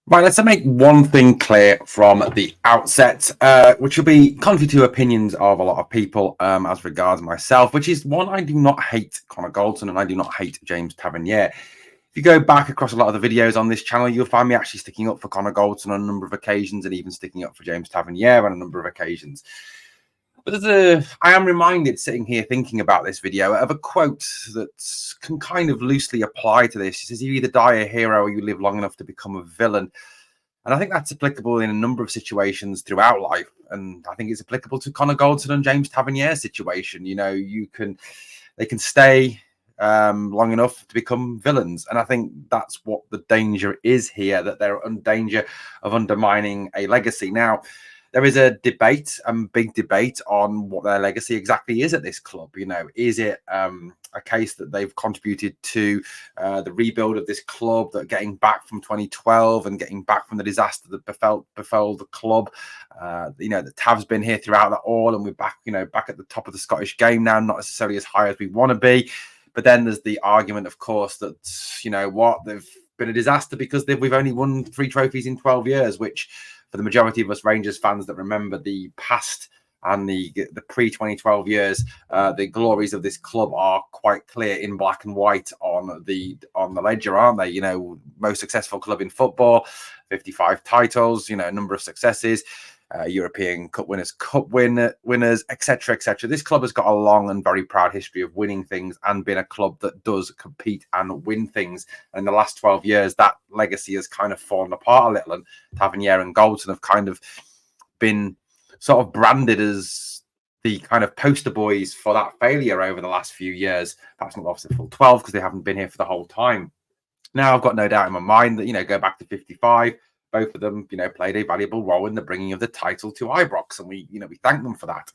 Right, let's make one thing clear from the outset, which will be contrary to opinions of a lot of people as regards myself, which is one, I do not hate Connor Goldson and I do not hate James Tavernier. If you go back across a lot of the videos on this channel, you'll find me actually sticking up for Connor Goldson on a number of occasions and even sticking up for James Tavernier on a number of occasions. But I am reminded sitting here thinking about this video of a quote that can kind of loosely apply to this. It says, you either die a hero or you live long enough to become a villain. And I think that's applicable in a number of situations throughout life. And I think it's applicable to Connor Goldson and James Tavernier's situation. You know, they can stay long enough to become villains. And I think that's what the danger is here, that they're in danger of undermining a legacy. Now, there is a debate, big debate on what their legacy exactly is at this club. You know, is it a case that they've contributed to the rebuild of this club, that getting back from 2012 and getting back from the disaster that befell the club? You know, that Tav's been here throughout that all, and we're back, you know, back at the top of the Scottish game now, not necessarily as high as we want to be. But then there's the argument, of course, that, you know what, they've been a disaster because we've only won 3 trophies in 12 years, which for the majority of us Rangers fans that remember the past and the pre-2012 years, the glories of this club are quite clear in black and white on the ledger, aren't they? You know, most successful club in football, 55 titles, you know, a number of successes, European Cup winners, etc., etc. This club has got a long and very proud history of winning things and been a club that does compete and win things. And in the last 12 years, that legacy has kind of fallen apart a little, and Tavernier and Goldson have kind of been sort of branded as the kind of poster boys for that failure over the last few years. That's not obviously full 12 because they haven't been here for the whole time. Now, I've got no doubt in my mind that, you know, go back to 55, both of them, you know, played a valuable role in the bringing of the title to Ibrox, and we thank them for that.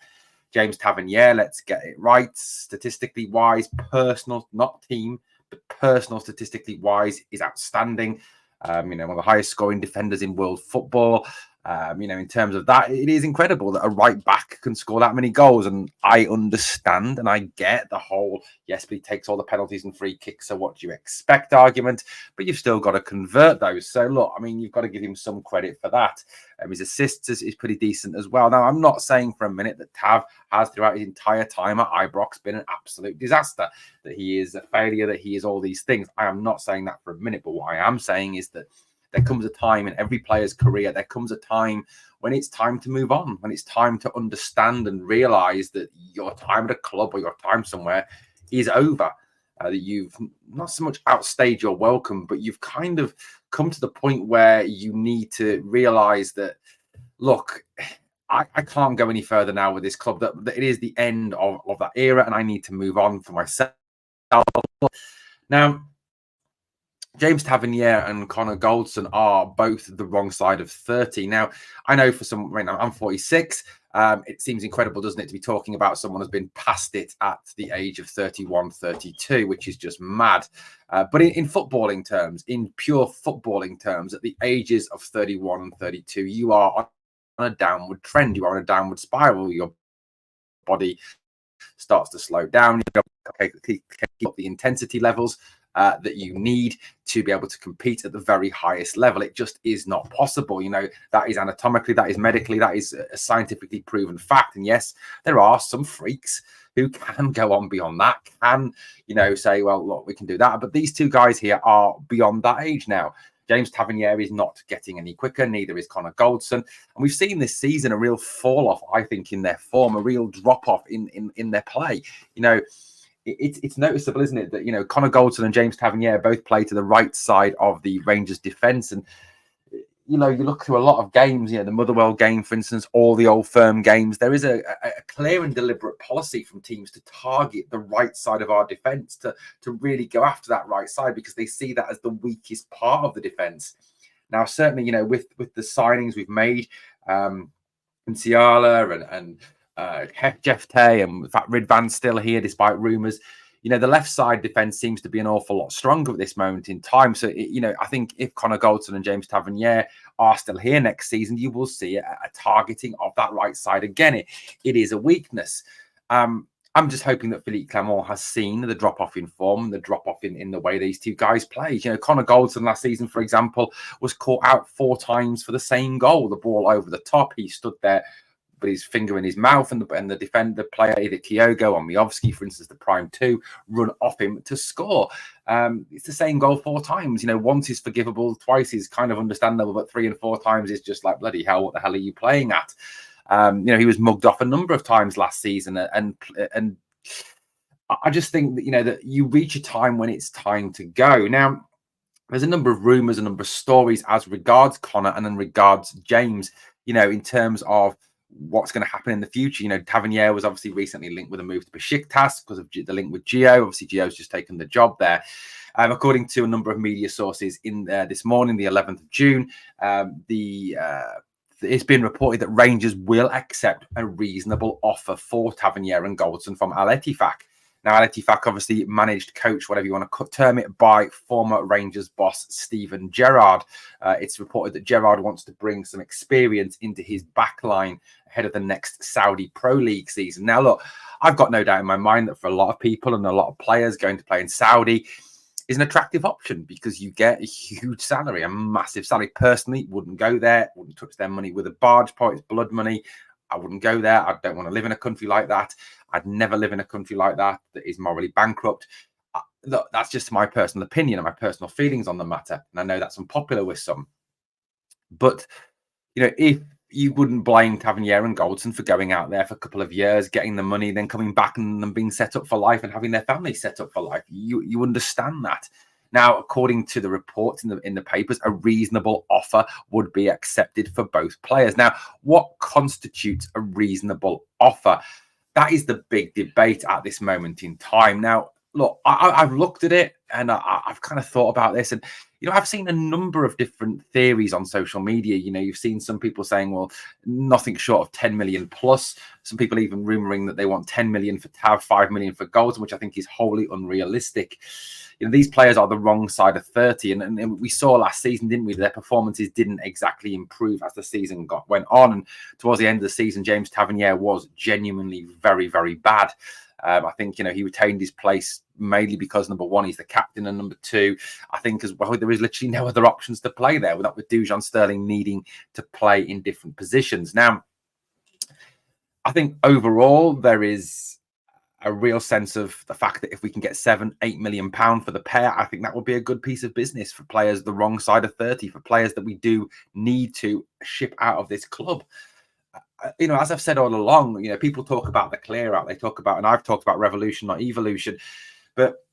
James Tavernier, let's get it right, statistically wise, personal, not team, but personal statistically wise, is outstanding. You know, one of the highest scoring defenders in world football. You know, in terms of that, it is incredible that a right back can score that many goals. And I understand and I get the whole, yes, but he takes all the penalties and free kicks, so what do you expect argument, but you've still got to convert those. So look, I mean, you've got to give him some credit for that. His assists is pretty decent as well. Now, I'm not saying for a minute that Tav has throughout his entire time at Ibrox been an absolute disaster, that he is a failure, that he is all these things. I am not saying that for a minute, but what I am saying is that there comes a time in every player's career, there comes a time when it's time to move on, when it's time to understand and realize that your time at a club or your time somewhere is over. That you've not so much outstayed your welcome, but you've kind of come to the point where you need to realize that, look, I can't go any further now with this club, that it is the end of that era and I need to move on for myself. Now, James Tavernier and Connor Goldson are both the wrong side of 30. Now, I know for some, right now, I'm 46. It seems incredible, doesn't it, to be talking about someone who's been past it at the age of 31, 32, which is just mad. But in footballing terms, in pure footballing terms, at the ages of 31 and 32, you are on a downward trend. You are on a downward spiral. Your body starts to slow down. You keep up the intensity levels that you need to be able to compete at the very highest level. It just is not possible. You know, that is anatomically, that is medically, that is a scientifically proven fact. And yes, there are some freaks who can go on beyond that, can, you know, say, well, look, we can do that. But these two guys here are beyond that age now. James Tavernier is not getting any quicker, neither is Connor Goldson. And we've seen this season a real fall off, I think, in their form, a real drop off in their play. You know, it's noticeable, isn't it, that, you know, Connor Goldson and James Tavernier both play to the right side of the Rangers defence. And, you know, you look through a lot of games, you know, the Motherwell game, for instance, all the Old Firm games, there is a clear and deliberate policy from teams to target the right side of our defence, to really go after that right side, because they see that as the weakest part of the defence. Now, certainly, you know, with the signings we've made, and Ciala and Jeff Tay, and in fact Ridvan's still here despite rumours, you know, the left side defence seems to be an awful lot stronger at this moment in time. So, you know, I think if Connor Goldson and James Tavernier are still here next season, you will see a targeting of that right side again. It is a weakness. I'm just hoping that Philippe Clement has seen the drop-off in form, the drop-off in the way these two guys play. You know, Connor Goldson last season, for example, was caught out 4 times for the same goal. The ball over the top. He stood there with his finger in his mouth, and the defender player, either Kyogo or Miovski, for instance, the prime 2, run off him to score. It's the same goal 4 times. You know, once is forgivable, twice is kind of understandable, but 3 and 4 times is just like, bloody hell, what the hell are you playing at? You know, he was mugged off a number of times last season, and I just think that, you know, that you reach a time when it's time to go. Now, there's a number of rumours, a number of stories as regards Connor and in regards James, you know, in terms of what's going to happen in the future. You know, Tavernier was obviously recently linked with a move to Besiktas because of the link with Gio. Obviously, Gio's just taken the job there. According to a number of media sources in this morning, the 11th of June, it's been reported that Rangers will accept a reasonable offer for Tavernier and Goldson from Al Ettifaq. Now, Al Ettifaq obviously managed coach, whatever you want to term it, by former Rangers boss Steven Gerrard. It's reported that Gerrard wants to bring some experience into his backline ahead of the next Saudi Pro League season. Now, look, I've got no doubt in my mind that for a lot of people and a lot of players, going to play in Saudi is an attractive option because you get a huge salary, a massive salary. Personally, wouldn't go there, wouldn't touch their money with a barge pole. It's blood money. I wouldn't go there. I don't want to live in a country like that. I'd never live in a country like that is morally bankrupt. Look, that's just my personal opinion and my personal feelings on the matter. And I know that's unpopular with some. But, you know, if you wouldn't blame Tavernier and Goldson for going out there for a couple of years, getting the money, then coming back and them being set up for life and having their family set up for life. You understand that. Now, according to the reports in the papers, a reasonable offer would be accepted for both players. Now, what constitutes a reasonable offer? That is the big debate at this moment in time. Now, look, I've looked at it and I've kind of thought about this, and you know, I've seen a number of different theories on social media. You know, you've seen some people saying, well, nothing short of 10 million plus. Some people even rumoring that they want 10 million for Tav, 5 million for Goldson, which I think is wholly unrealistic. You know, these players are the wrong side of 30, and we saw last season, didn't we? Their performances didn't exactly improve as the season went on, and towards the end of the season, James Tavernier was genuinely very, very bad. I think, you know, he retained his place mainly because, number one, he's the captain, and number two, I think as well, there is literally no other options to play there, without with Dujon Sterling needing to play in different positions. Now, I think overall there is a real sense of the fact that if we can get £7-8 million for the pair, I think that would be a good piece of business for players the wrong side of 30, for players that we do need to ship out of this club. You know, as I've said all along, you know, people talk about the clear out. They talk about, and I've talked about revolution, not evolution. But,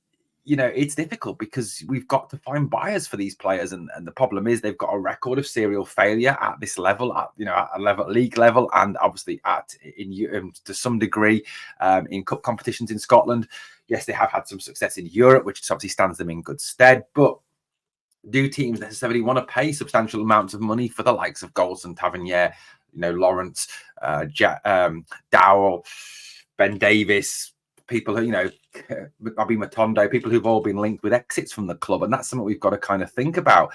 you know, it's difficult because we've got to find buyers for these players. And the problem is they've got a record of serial failure at this level, at, you know, at a level, league level, and obviously to some degree in cup competitions in Scotland. Yes, they have had some success in Europe, which obviously stands them in good stead. But do teams necessarily want to pay substantial amounts of money for the likes of Goldson, Tavernier, you know, Lawrence, Dowell, Ben Davis, people who, you know, Bobby Matondo, people who've all been linked with exits from the club. And that's something we've got to kind of think about.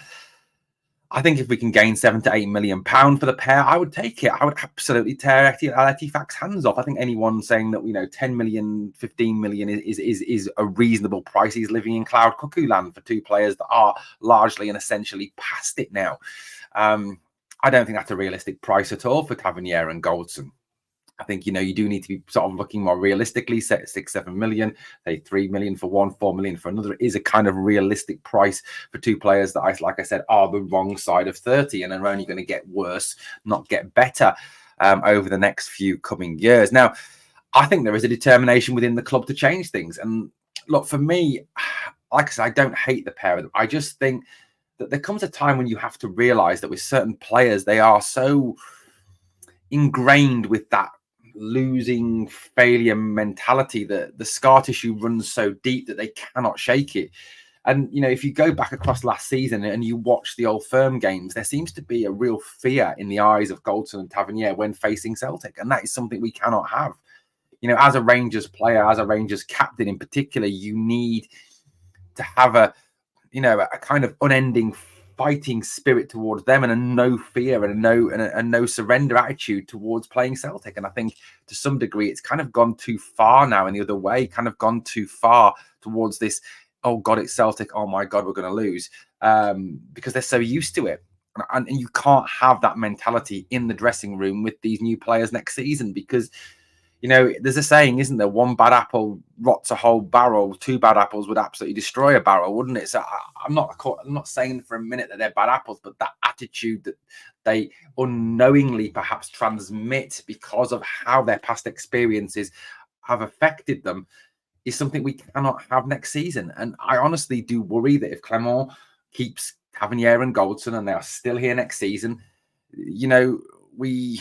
I think if we can gain £7-8 million for the pair, I would take it. I would absolutely tear Al Ettifaq's hands off. I think anyone saying that, you know, 10 million, 15 million is a reasonable price. He's living in cloud cuckoo land for two players that are largely and essentially past it now. I don't think that's a realistic price at all for Tavernier and Goldson. I think, you know, you do need to be sort of looking more realistically, set 6-7 million, say 3 million for one, 4 million for another is a kind of realistic price for two players that, like I said, are the wrong side of 30 and are only going to get worse, not get better over the next few coming years. Now, I think there is a determination within the club to change things. And look, for me, like I said, I don't hate the pair of them. I just think that there comes a time when you have to realize that with certain players, they are so ingrained with that losing failure mentality that the scar tissue runs so deep that they cannot shake it. And, you know, if you go back across last season and you watch the Old Firm games, there seems to be a real fear in the eyes of Goldson and Tavernier when facing Celtic. And that is something we cannot have. You know, as a Rangers player, as a Rangers captain in particular, you need to have a kind of unending fighting spirit towards them and a no fear and a no surrender attitude towards playing Celtic. And I think to some degree it's kind of gone too far now in the other way, kind of gone too far towards this, oh God, it's Celtic, oh my God, we're going to lose, because they're so used to it. And you can't have that mentality in the dressing room with these new players next season, because there's a saying, isn't there? One bad apple rots a whole barrel. Two bad apples would absolutely destroy a barrel, wouldn't it? So I'm not saying for a minute that they're bad apples, but that attitude that they unknowingly perhaps transmit because of how their past experiences have affected them is something we cannot have next season. And I honestly do worry that if Clement keeps Tavernier and Goldson and they are still here next season, we'll be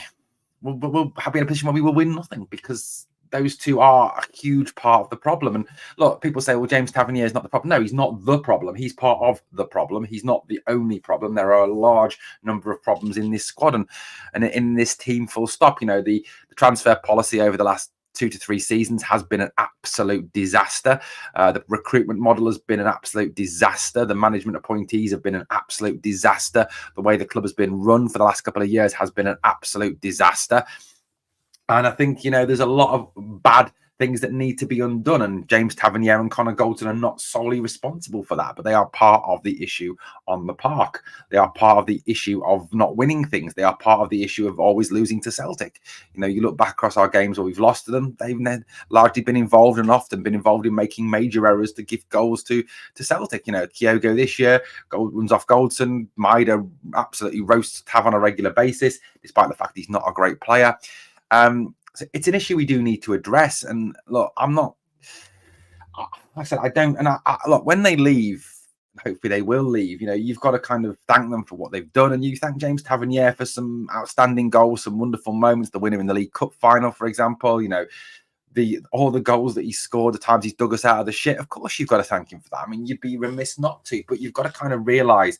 in a position where we will win nothing, because those two are a huge part of the problem. And look, people say, well, James Tavernier is not the problem. No, he's not the problem. He's part of the problem. He's not the only problem. There are a large number of problems in this squad and in this team, full stop. The transfer policy over the last 2 to 3 seasons has been an absolute disaster. The recruitment model has been an absolute disaster. The management appointees have been an absolute disaster. The way the club has been run for the last couple of years has been an absolute disaster. And I think, there's a lot of bad things that need to be undone. And James Tavernier and Connor Goldson are not solely responsible for that, but they are part of the issue on the park. They are part of the issue of not winning things. They are part of the issue of always losing to Celtic. You look back across our games where we've lost to them, they've largely been involved and often been involved in making major errors to give goals to Celtic. Kyogo this year, runs off Goldson. Maida absolutely roasts Tav on a regular basis, despite the fact he's not a great player. So it's an issue we do need to address. And look, like I said, I don't. And look, when they leave, hopefully they will leave. You've got to kind of thank them for what they've done, and you thank James Tavernier for some outstanding goals, some wonderful moments. The winner in the League Cup final, for example. All the goals that he scored, the times he's dug us out of the shit. Of course, you've got to thank him for that. I mean, you'd be remiss not to. But you've got to kind of realise,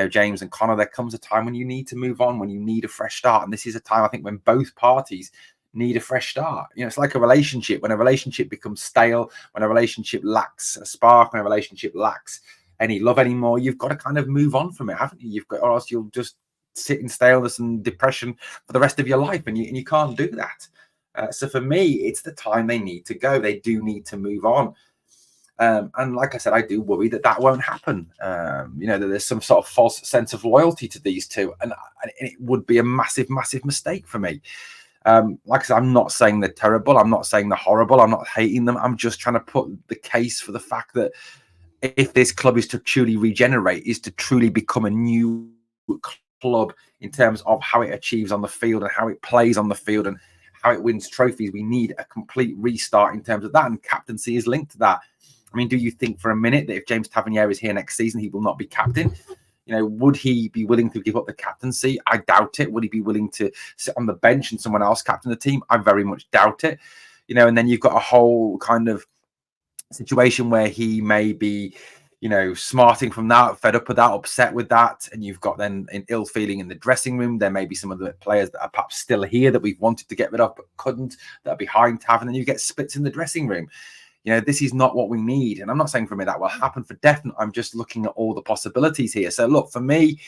James and Connor, there comes a time when you need to move on, when you need a fresh start. And this is a time, I think, when both parties need a fresh start. It's like a relationship. When a relationship becomes stale, when a relationship lacks a spark, when a relationship lacks any love anymore, you've got to kind of move on from it, haven't you? Or else you'll just sit in staleness and depression for the rest of your life, and you can't do that. So for me, it's the time they need to go. They do need to move on. And like I said, I do worry that won't happen. That there's some sort of false sense of loyalty to these two, and it would be a massive, massive mistake for me. Like I said, I'm not saying they're terrible. I'm not saying they're horrible. I'm not hating them. I'm just trying to put the case for the fact that if this club is to truly regenerate, is to truly become a new club in terms of how it achieves on the field and how it plays on the field and how it wins trophies, we need a complete restart in terms of that. And captaincy is linked to that. I mean, do you think for a minute that if James Tavernier is here next season, he will not be captain? Would he be willing to give up the captaincy? I doubt it. Would he be willing to sit on the bench and someone else captain the team? I very much doubt it. And then you've got a whole kind of situation where he may be, smarting from that, fed up with that, upset with that. And you've got then an ill feeling in the dressing room. There may be some of the players that are perhaps still here that we've wanted to get rid of but couldn't, that are behind Tav, and then you get splits in the dressing room. This is not what we need. And I'm not saying for me that will happen for definite. I'm just looking at all the possibilities here. So look, for me,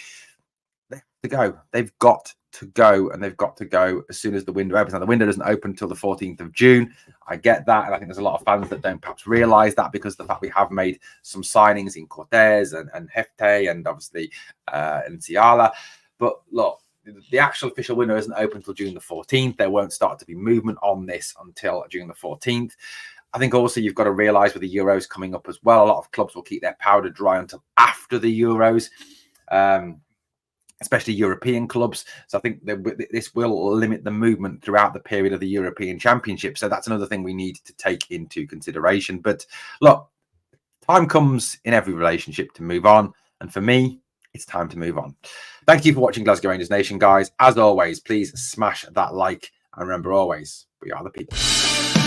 they have to go. They've got to go, and they've got to go as soon as the window opens. Now, the window doesn't open until the 14th of June. I get that. And I think there's a lot of fans that don't perhaps realise that, because of the fact we have made some signings in Cortez and Hefte and obviously Nsiala. But look, the actual official window isn't open until June the 14th. There won't start to be movement on this until June the 14th. I think also you've got to realise with the Euros coming up as well, a lot of clubs will keep their powder dry until after the Euros, especially European clubs. So I think this will limit the movement throughout the period of the European Championship. So that's another thing we need to take into consideration. But look, time comes in every relationship to move on. And for me, it's time to move on. Thank you for watching Glasgow Rangers Nation, guys. As always, please smash that like. And remember always, we are the people.